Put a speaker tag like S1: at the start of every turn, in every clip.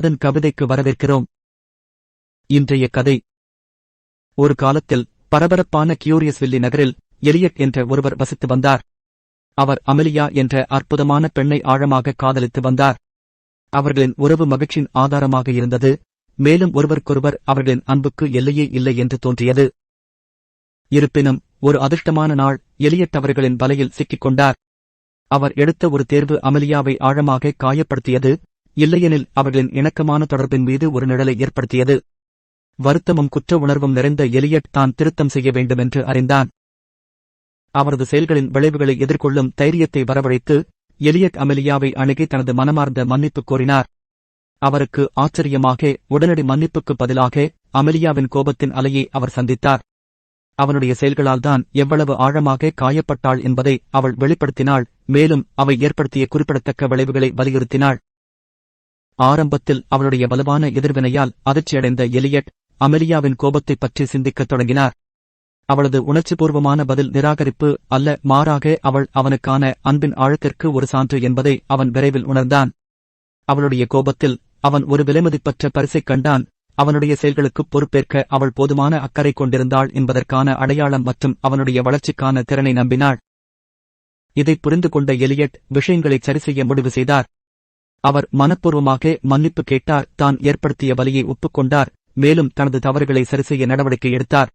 S1: அதன் கவிதைக்கு வரவேற்கிறோம். இன்றைய கதை. ஒரு காலத்தில் பரபரப்பான கியூரியஸ்வில்லி நகரில் எலியட் என்ற ஒருவர் வசித்து வந்தார். அவர் அமெலியா என்ற அற்புதமான பெண்ணை ஆழமாக காதலித்து வந்தார். அவர்களின் உறவு மகிழ்ச்சியின் ஆதாரமாக இருந்தது. மேலும் ஒருவருக்கொருவர் அவர்களின் அன்புக்கு எல்லையே இல்லை என்று தோன்றியது. இருப்பினும் ஒரு அதிர்ஷ்டமான நாள் எலியட் அவர்களின் வலையில் சிக்கிக் கொண்டார். அவர் எடுத்த ஒரு தேர்வு அமெலியாவை ஆழமாக காயப்படுத்தியது. இல்லையெனில் அவர்களின் இணக்கமான தொடர்பின் மீது ஒரு நிழலை ஏற்படுத்தியது. வருத்தமும் குற்ற உணர்வும் நிறைந்த எலியட் தான் திருத்தம் செய்ய வேண்டுமென்று அறிந்தான். அவரது செயல்களின் விளைவுகளை எதிர்கொள்ளும் தைரியத்தை வரவழைத்து எலியட் அமெலியாவை அணுகி தனது மனமார்ந்த மன்னிப்பு கோரினார். அவருக்கு ஆச்சரியமாக உடனடி மன்னிப்புக்கு பதிலாக அமெலியாவின் கோபத்தின் அலையை அவர் சந்தித்தார். அவனுடைய செயல்களால் தான் எவ்வளவு ஆழமாக காயப்பட்டாள் என்பதை அவள் வெளிப்படுத்தினாள். மேலும் அவை ஏற்படுத்திய குறிப்பிடத்தக்க விளைவுகளை வலியுறுத்தினாள். ஆரம்பத்தில் அவளுடைய வலுவான எதிர்வினையால் அதிர்ச்சியடைந்த எலியட் அமெலியாவின் கோபத்தைப் பற்றி சிந்திக்கத் தொடங்கினார். அவளது உணர்ச்சிபூர்வமான பதில் நிராகரிப்பு அல்ல, மாறாக அவள் அவனுக்கான அன்பின் ஆழத்திற்கு ஒரு சான்று என்பதை அவன் விரைவில் உணர்ந்தான். அவளுடைய கோபத்தில் அவன் ஒரு விலைமதிப்பற்ற பரிசைக் கண்டான். அவனுடைய செயல்களுக்குப் பொறுப்பேற்க அவள் போதுமான அக்கறை கொண்டிருந்தாள் என்பதற்கான அடையாளம் மற்றும் அவனுடைய வளர்ச்சிக்கான திறனை நம்பினாள். இதைப் புரிந்து கொண்ட எலியட் விஷயங்களை சரிசெய்ய முடிவு செய்தார். அவர் மனப்பூர்வமாக மன்னிப்பு கேட்டார், தான் ஏற்படுத்திய வலியை ஒப்புக்கொண்டார், மேலும் தனது தவறுகளை சரிசெய்ய நடவடிக்கை எடுத்தார்.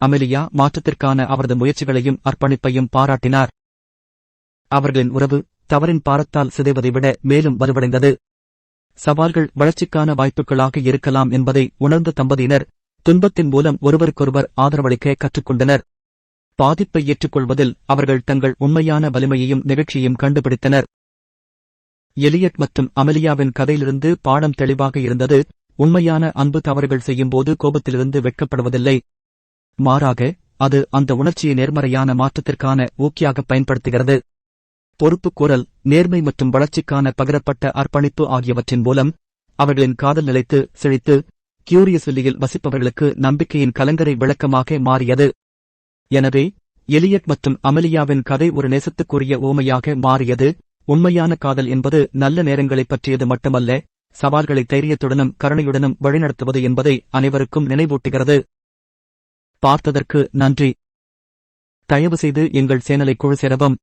S1: அமெலியா மாற்றத்திற்கான அவரது முயற்சிகளையும் அர்ப்பணிப்பையும் பாராட்டினார். அவர்களின் உறவு தவறின் பாரத்தால் சிதைவதை விட மேலும் வலுவடைந்தது. சவால்கள் வளர்ச்சிக்கான வாய்ப்புகளாக இருக்கலாம் என்பதை உணர்ந்த தம்பதியினர் துன்பத்தின் மூலம் ஒருவருக்கொருவர் ஆதரவளிக்க கற்றுக்கொண்டனர். பாதிப்பை ஏற்றுக்கொள்வதில் அவர்கள் தங்கள் உண்மையான வலிமையையும் நிகழ்ச்சியையும் கண்டுபிடித்தனர். எலியட் மற்றும் அமெலியாவின் கதையிலிருந்து பாடம் தெளிவாக இருந்தது. உண்மையான அன்பு தவறுகள் செய்யும்போது கோபத்திலிருந்து வெட்கப்படுவதில்லை. மாறாக அது அந்த உணர்ச்சியை நேர்மறையான மாற்றத்திற்கான ஊக்கியாக பயன்படுத்துகிறது. பொறுப்புக்கூறல், நேர்மை மற்றும் வளர்ச்சிக்கான பகிரப்பட்ட அர்ப்பணிப்பு ஆகியவற்றின் மூலம் அவர்களின் காதல் நிலைத்து செழித்து கியூரியஸ்வில்லியில் வசிப்பவர்களுக்கு நம்பிக்கையின் கலங்கரை விளக்கமாக மாறியது. எனவே எலியட் மற்றும் அமெலியாவின் கதை ஒரு நேசத்துக்குரிய உவமையாக மாறியது. உண்மையான காதல் என்பது நல்ல நேரங்களைப் பற்றியது மட்டுமல்ல, சவால்களை தைரியத்துடனும் கருணையுடனும் வழிநடத்துவது என்பதை அனைவருக்கும் நினைவூட்டுகிறது. பார்த்ததற்கு நன்றி. தயவுசெய்து எங்கள் சேனலை குழு சேரவும்.